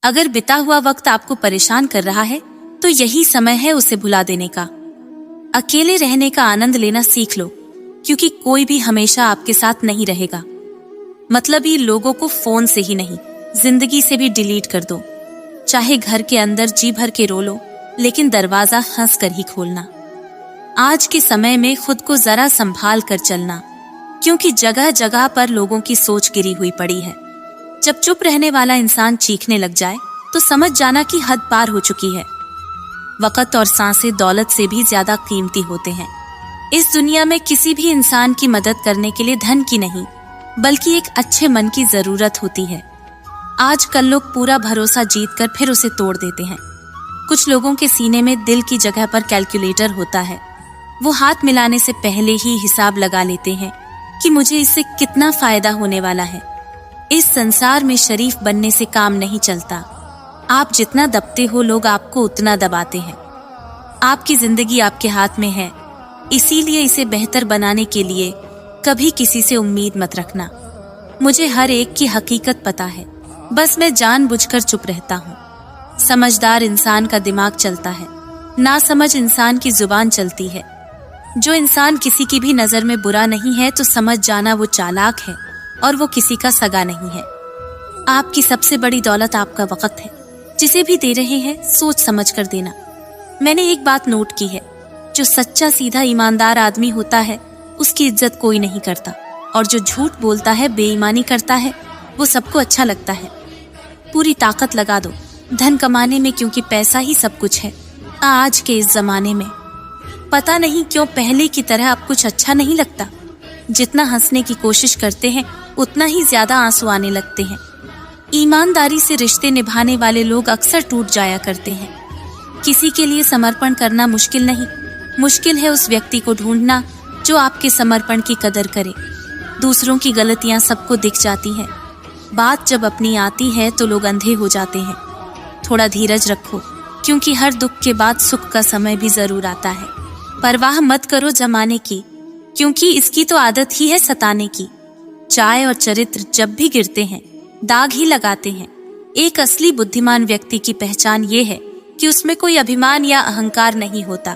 अगर बिता हुआ वक्त आपको परेशान कर रहा है तो यही समय है उसे भुला देने का। अकेले रहने का आनंद लेना सीख लो, क्योंकि कोई भी हमेशा आपके साथ नहीं रहेगा। मतलबी लोगों को फोन से ही नहीं, जिंदगी से भी डिलीट कर दो। चाहे घर के अंदर जी भर के रो लो, लेकिन दरवाजा हंस कर ही खोलना। आज के समय में खुद को जरा संभाल कर चलना, क्योंकि जगह जगह पर लोगों की सोच गिरी हुई पड़ी है। जब चुप रहने वाला इंसान चीखने लग जाए तो समझ जाना कि हद पार हो चुकी है। वक्त और सांसें दौलत से भी ज्यादा कीमती होते हैं। इस दुनिया में किसी भी इंसान की मदद करने के लिए धन की नहीं, बल्कि एक अच्छे मन की जरूरत होती है। आजकल लोग पूरा भरोसा जीतकर फिर उसे तोड़ देते हैं। कुछ लोगों के सीने में दिल की जगह पर कैलकुलेटर होता है। वो हाथ मिलाने से पहले ही हिसाब लगा लेते हैं कि मुझे इससे कितना फायदा होने वाला है। इस संसार में शरीफ बनने से काम नहीं चलता। आप जितना दबते हो, लोग आपको उतना दबाते हैं। आपकी जिंदगी आपके हाथ में है, इसीलिए इसे बेहतर बनाने के लिए कभी किसी से उम्मीद मत रखना। मुझे हर एक की हकीकत पता है, बस मैं जानबूझकर चुप रहता हूँ। समझदार इंसान का दिमाग चलता है, नासमझ इंसान की जुबान चलती है। जो इंसान किसी की भी नजर में बुरा नहीं है तो समझ जाना वो चालाक है और वो किसी का सगा नहीं है। आपकी सबसे बड़ी दौलत आपका वक्त है। जिसे भी दे रहे हैं सोच समझ कर देना। मैंने एक बात नोट की है, जो सच्चा सीधा ईमानदार आदमी होता है उसकी इज्जत कोई नहीं करता, और जो झूठ बोलता है, बेईमानी करता है, वो सबको अच्छा लगता है। पूरी ताकत लगा दो धन कमाने में, क्योंकि पैसा ही सब कुछ है। आज के इस जमाने में पता नहीं क्यों पहले की तरह अब कुछ अच्छा नहीं लगता। जितना हंसने की कोशिश करते हैं उतना ही ज्यादा आंसू आने लगते हैं। ईमानदारी से रिश्ते निभाने वाले लोग अक्सर टूट जाया करते हैं। किसी के लिए समर्पण करना मुश्किल नहीं, मुश्किल है उस व्यक्ति को ढूंढना जो आपके समर्पण की कदर करे। दूसरों की गलतियां सबको दिख जाती हैं। बात जब अपनी आती है तो लोग अंधे हो जाते हैं। थोड़ा धीरज रखो, क्योंकि हर दुख के बाद सुख का समय भी जरूर आता है। परवाह मत करो जमाने की, क्योंकि इसकी तो आदत ही है सताने की। चाय और चरित्र जब भी गिरते हैं दाग ही लगाते हैं। एक असली बुद्धिमान व्यक्ति की पहचान ये है कि उसमें कोई अभिमान या अहंकार नहीं होता।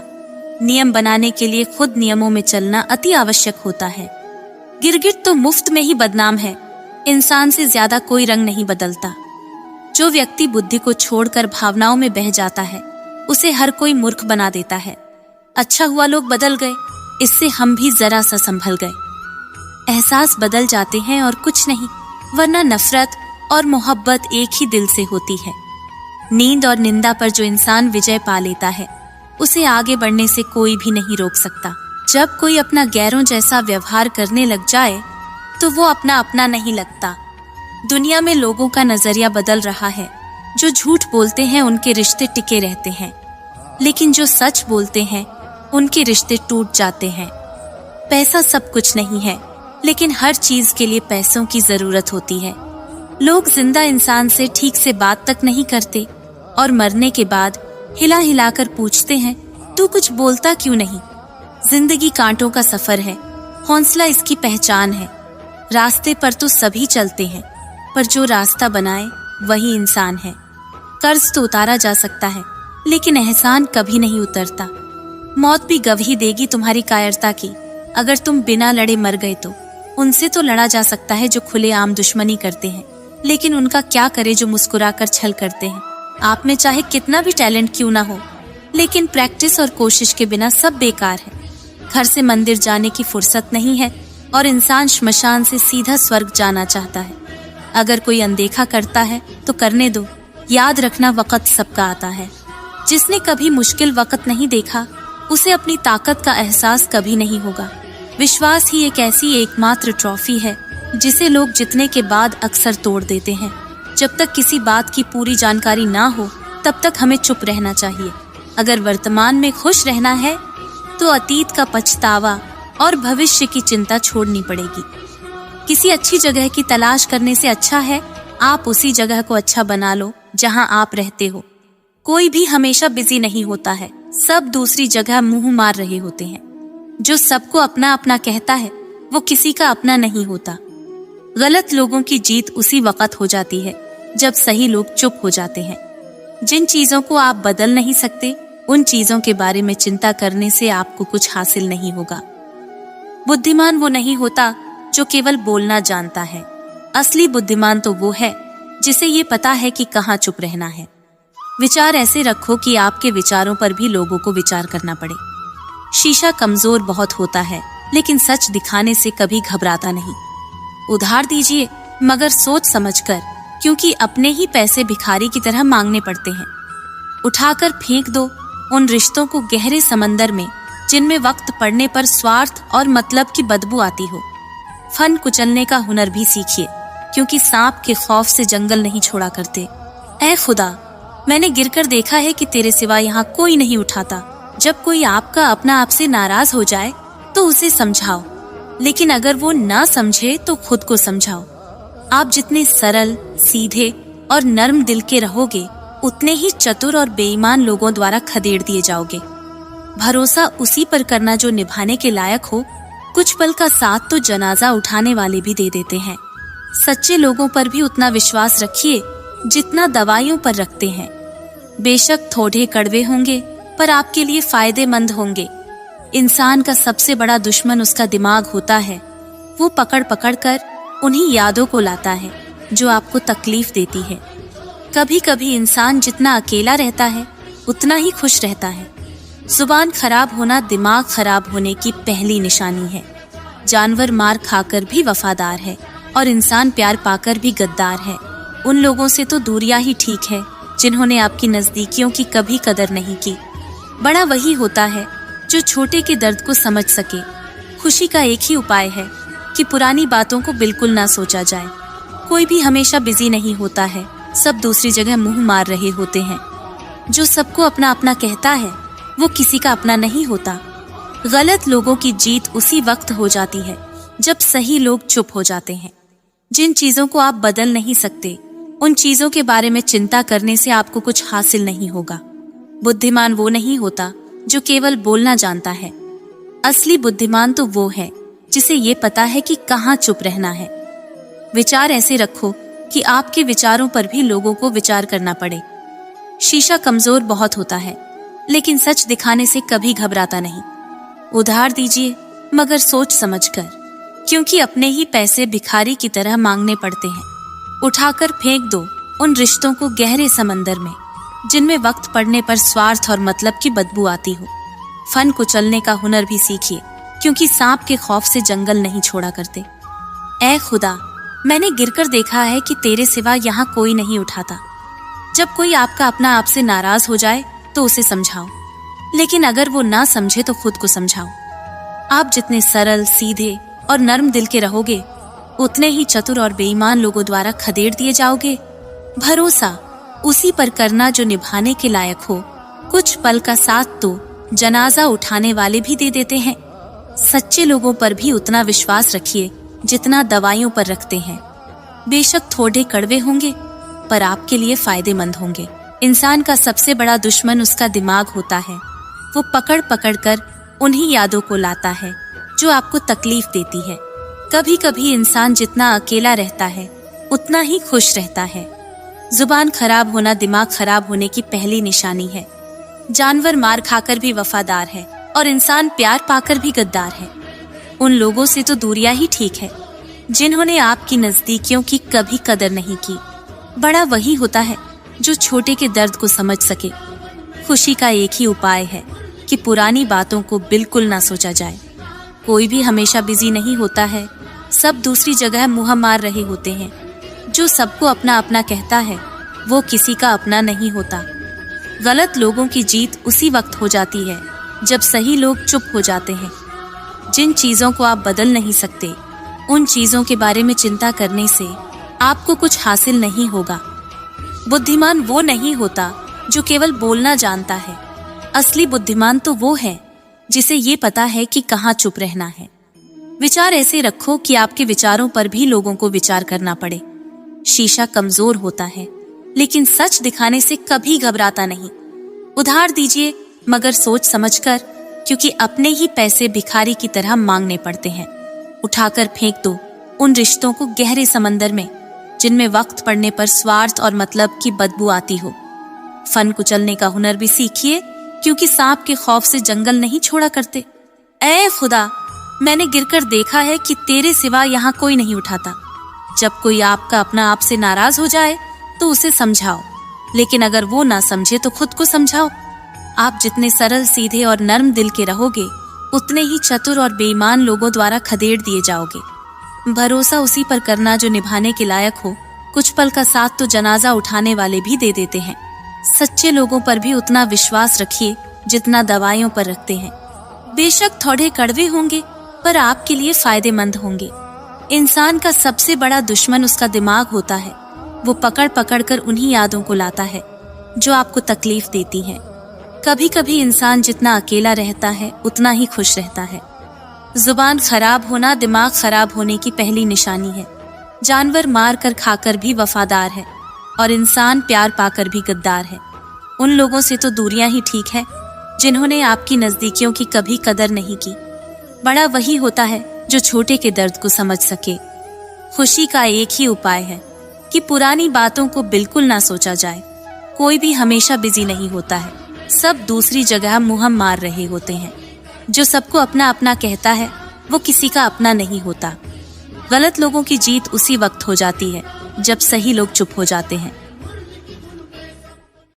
नियम बनाने के लिए खुद नियमों में चलना अति आवश्यक होता है। गिरगिट तो मुफ्त में ही बदनाम है, इंसान से ज्यादा कोई रंग नहीं बदलता। जो व्यक्ति बुद्धि को छोड़कर भावनाओं में बह जाता है उसे हर कोई मूर्ख बना देता है। अच्छा हुआ लोग बदल गए, इससे हम भी जरा सा संभल गए। एहसास बदल जाते हैं और कुछ नहीं, वरना नफरत और मोहब्बत एक ही दिल से होती है। नींद और निंदा पर जो इंसान विजय पा लेता है उसे आगे बढ़ने से कोई भी नहीं रोक सकता। जब कोई अपना गैरों जैसा व्यवहार करने लग जाए तो वो अपना अपना नहीं लगता। दुनिया में लोगों का नजरिया बदल रहा है। जो झूठ बोलते हैं उनके रिश्ते टिके रहते हैं, लेकिन जो सच बोलते हैं उनके रिश्ते टूट जाते हैं। पैसा सब कुछ नहीं है, लेकिन हर चीज के लिए पैसों की जरूरत होती है। लोग जिंदा इंसान से ठीक से बात तक नहीं करते और मरने के बाद हिला हिलाकर पूछते हैं, तू कुछ बोलता क्यों नहीं? जिंदगी कांटों का सफर है, हौसला इसकी पहचान है। रास्ते पर तो सभी चलते हैं, पर जो रास्ता बनाए वही इंसान है। कर्ज तो उतारा जा सकता है, लेकिन एहसान कभी नहीं उतरता। मौत भी गवाही देगी तुम्हारी कायरता की। अगर तुम बिना लड़े मर गए तो उनसे तो लड़ा जा सकता है जो खुलेआम दुश्मनी करते हैं, लेकिन उनका क्या करे जो मुस्कुराकर छल करते हैं। आप में चाहे कितना भी टैलेंट क्यों ना हो, लेकिन प्रैक्टिस और कोशिश के बिना सब बेकार है। घर से मंदिर जाने की फुर्सत नहीं है और इंसान श्मशान से सीधा स्वर्ग जाना चाहता है। अगर कोई अनदेखा करता है तो करने दो। याद रखना, वक्त सबका आता है। जिसने कभी मुश्किल वक्त नहीं देखा उसे अपनी ताकत का एहसास कभी नहीं होगा। विश्वास ही एक ऐसी एकमात्र ट्रॉफी है जिसे लोग जीतने के बाद अक्सर तोड़ देते हैं। जब तक किसी बात की पूरी जानकारी ना हो तब तक हमें चुप रहना चाहिए। अगर वर्तमान में खुश रहना है तो अतीत का पछतावा और भविष्य की चिंता छोड़नी पड़ेगी। किसी अच्छी जगह की तलाश करने से अच्छा है आप उसी जगह को अच्छा बना लो जहां आप रहते हो। कोई भी हमेशा बिजी नहीं होता है, सब दूसरी जगह मुंह मार रहे होते हैं। जो सबको अपना अपना कहता है वो किसी का अपना नहीं होता। गलत लोगों की जीत उसी वक्त हो जाती है जब सही लोग चुप हो जाते हैं। जिन चीजों को आप बदल नहीं सकते, उन चीजों के बारे में चिंता करने से आपको कुछ हासिल नहीं होगा। बुद्धिमान वो नहीं होता जो केवल बोलना जानता है। असली बुद्धिमान तो वो है जिसे ये पता है कि कहाँ चुप रहना है। विचार ऐसे रखो कि आपके विचारों पर भी लोगों को विचार करना पड़े। शीशा कमजोर बहुत होता है, लेकिन सच दिखाने से कभी घबराता नहीं। उधार दीजिए, मगर सोच समझकर, क्योंकि अपने ही पैसे भिखारी की तरह मांगने पड़ते हैं। उठाकर फेंक दो उन रिश्तों को गहरे समंदर में, जिनमें वक्त पड़ने पर स्वार्थ और मतलब की बदबू आती हो। फन कुचलने का हुनर भी सीखिए, क्योंकि सांप के खौफ से जंगल नहीं छोड़ा करते। ऐ खुदा, मैंने गिरकर देखा है कि तेरे सिवा यहाँ कोई नहीं उठाता। जब कोई आपका अपना आपसे नाराज हो जाए तो उसे समझाओ, लेकिन अगर वो ना समझे तो खुद को समझाओ। आप जितने सरल, सीधे और नर्म दिल के रहोगे, उतने ही चतुर और बेईमान लोगों द्वारा खदेड़ दिए जाओगे। भरोसा उसी पर करना जो निभाने के लायक हो। कुछ पल का साथ तो जनाजा उठाने वाले भी दे देते हैं। सच्चे लोगों पर भी उतना विश्वास रखिए जितना दवाइयों पर रखते हैं। बेशक थोड़े कड़वे होंगे, पर आपके लिए फायदेमंद होंगे। इंसान का सबसे बड़ा दुश्मन उसका दिमाग होता है। वो पकड़ पकड़ कर उन्हीं यादों को लाता है जो आपको तकलीफ देती है। कभी कभी इंसान जितना अकेला रहता है, उतना ही खुश रहता है। जुबान खराब होना दिमाग खराब होने की पहली निशानी है। जानवर मार खाकर भी वफादार है, और इंसान प्यार पाकर भी गद्दार है। उन लोगों से तो दूरियां ही ठीक है जिन्होंने आपकी नजदीकियों की कभी कदर नहीं की। बड़ा वही होता है जो छोटे के दर्द को समझ सके। खुशी का एक ही उपाय है कि पुरानी बातों को बिल्कुल ना सोचा जाए। कोई भी हमेशा बिजी नहीं होता है, सब दूसरी जगह मुंह मार रहे होते हैं। जो सबको अपना अपना कहता है, वो किसी का अपना नहीं होता। गलत लोगों की जीत उसी वक्त हो जाती है जब सही लोग चुप हो जाते हैं। जिन चीजों को आप बदल नहीं सकते, उन चीजों के बारे में चिंता करने से आपको कुछ हासिल नहीं होगा। बुद्धिमान वो नहीं होता जो केवल बोलना जानता है। असली बुद्धिमान तो वो है जिसे ये पता है कि कहाँ चुप रहना है। विचार ऐसे रखो कि आपके विचारों पर भी लोगों को विचार करना पड़े। शीशा कमजोर बहुत होता है, लेकिन सच दिखाने से कभी घबराता नहीं। उधार दीजिए, मगर सोच समझकर, क्योंकि अपने ही पैसे भिखारी की तरह मांगने पड़ते हैं। उठाकर फेंक दो उन रिश्तों को गहरे समंदर में, जिनमें वक्त पड़ने पर स्वार्थ और मतलब की बदबू आती हो। फन कुचलने का हुनर भी सीखिए, क्योंकि सांप के खौफ से जंगल नहीं छोड़ा करते। ऐ खुदा, मैंने गिरकर देखा है कि तेरे सिवा यहाँ कोई नहीं उठाता। जब कोई आपका अपना आपसे नाराज हो जाए तो उसे समझाओ, लेकिन अगर वो ना समझे तो खुद को समझाओ। आप जितने सरल, सीधे और नर्म दिल के रहोगे, उतने ही चतुर और बेईमान लोगों द्वारा खदेड़ दिए जाओगे। भरोसा उसी पर करना जो निभाने के लायक हो। कुछ पल का साथ तो जनाजा उठाने वाले भी दे देते हैं। सच्चे लोगों पर भी उतना विश्वास रखिए जितना दवाइयों पर रखते हैं। बेशक थोड़े कड़वे होंगे, पर आपके लिए फायदेमंद होंगे। इंसान का सबसे बड़ा दुश्मन उसका दिमाग होता है। वो पकड़ पकड़ कर उन्हीं यादों को लाता है जो आपको तकलीफ देती है। कभी कभी इंसान जितना अकेला रहता है, उतना ही खुश रहता है। जुबान खराब होना दिमाग खराब होने की पहली निशानी है। जानवर मार खाकर भी वफादार है, और इंसान प्यार पाकर भी गद्दार है। उन लोगों से तो दूरियां ही ठीक है जिन्होंने आपकी नजदीकियों की कभी कदर नहीं की। बड़ा वही होता है जो छोटे के दर्द को समझ सके। खुशी का एक ही उपाय है कि पुरानी बातों को बिल्कुल ना सोचा जाए। कोई भी हमेशा बिजी नहीं होता है, सब दूसरी जगह मुंह मार रहे होते हैं। जो सबको अपना अपना कहता है, वो किसी का अपना नहीं होता। गलत लोगों की जीत उसी वक्त हो जाती है जब सही लोग चुप हो जाते हैं। जिन चीजों को आप बदल नहीं सकते, उन चीजों के बारे में चिंता करने से आपको कुछ हासिल नहीं होगा। बुद्धिमान वो नहीं होता जो केवल बोलना जानता है। असली बुद्धिमान तो वो है जिसे ये पता है कि कहाँ चुप रहना है। विचार ऐसे रखो कि आपके विचारों पर भी लोगों को विचार करना पड़े। शीशा कमजोर होता है, लेकिन सच दिखाने से कभी घबराता नहीं। उधार दीजिए, मगर सोच समझकर, क्योंकि अपने ही पैसे भिखारी की तरह मांगने पड़ते हैं। उठाकर फेंक दो उन रिश्तों को गहरे समंदर में, जिनमें वक्त पड़ने पर स्वार्थ और मतलब की बदबू आती हो। फन कुचलने का हुनर भी सीखिए, क्योंकि सांप के खौफ से जंगल नहीं छोड़ा करते। ऐ खुदा, मैंने गिरकर देखा है कि तेरे सिवा यहाँ कोई नहीं उठाता। जब कोई आपका अपना आप से नाराज हो जाए तो उसे समझाओ, लेकिन अगर वो ना समझे तो खुद को समझाओ। आप जितने सरल, सीधे और नर्म दिल के रहोगे, उतने ही चतुर और बेईमान लोगों द्वारा खदेड़ दिए जाओगे। भरोसा उसी पर करना जो निभाने के लायक हो। कुछ पल का साथ तो जनाजा उठाने वाले भी दे देते हैं। सच्चे लोगों पर भी उतना विश्वास रखिए जितना दवाइयों पर रखते हैं। बेशक थोड़े कड़वे होंगे, पर आपके लिए फायदेमंद होंगे। इंसान का सबसे बड़ा दुश्मन उसका दिमाग होता है। वो पकड़ पकड़ कर उन्हीं यादों को लाता है जो आपको तकलीफ देती हैं। कभी कभी इंसान जितना अकेला रहता है उतना ही खुश रहता है। जुबान खराब होना दिमाग खराब होने की पहली निशानी है। जानवर मार कर खाकर भी वफादार है और इंसान प्यार पाकर भी गद्दार है। उन लोगों से तो दूरियां ही ठीक है जिन्होंने आपकी नजदीकियों की कभी कदर नहीं की। बड़ा वही होता है जो छोटे के दर्द को समझ सके। खुशी का एक ही उपाय है कि पुरानी बातों को बिल्कुल ना सोचा जाए। कोई भी हमेशा बिजी नहीं होता है, सब दूसरी जगह मुहम मार रहे होते हैं। जो सबको अपना अपना कहता है वो किसी का अपना नहीं होता। गलत लोगों की जीत उसी वक्त हो जाती है जब सही लोग चुप हो जाते हैं।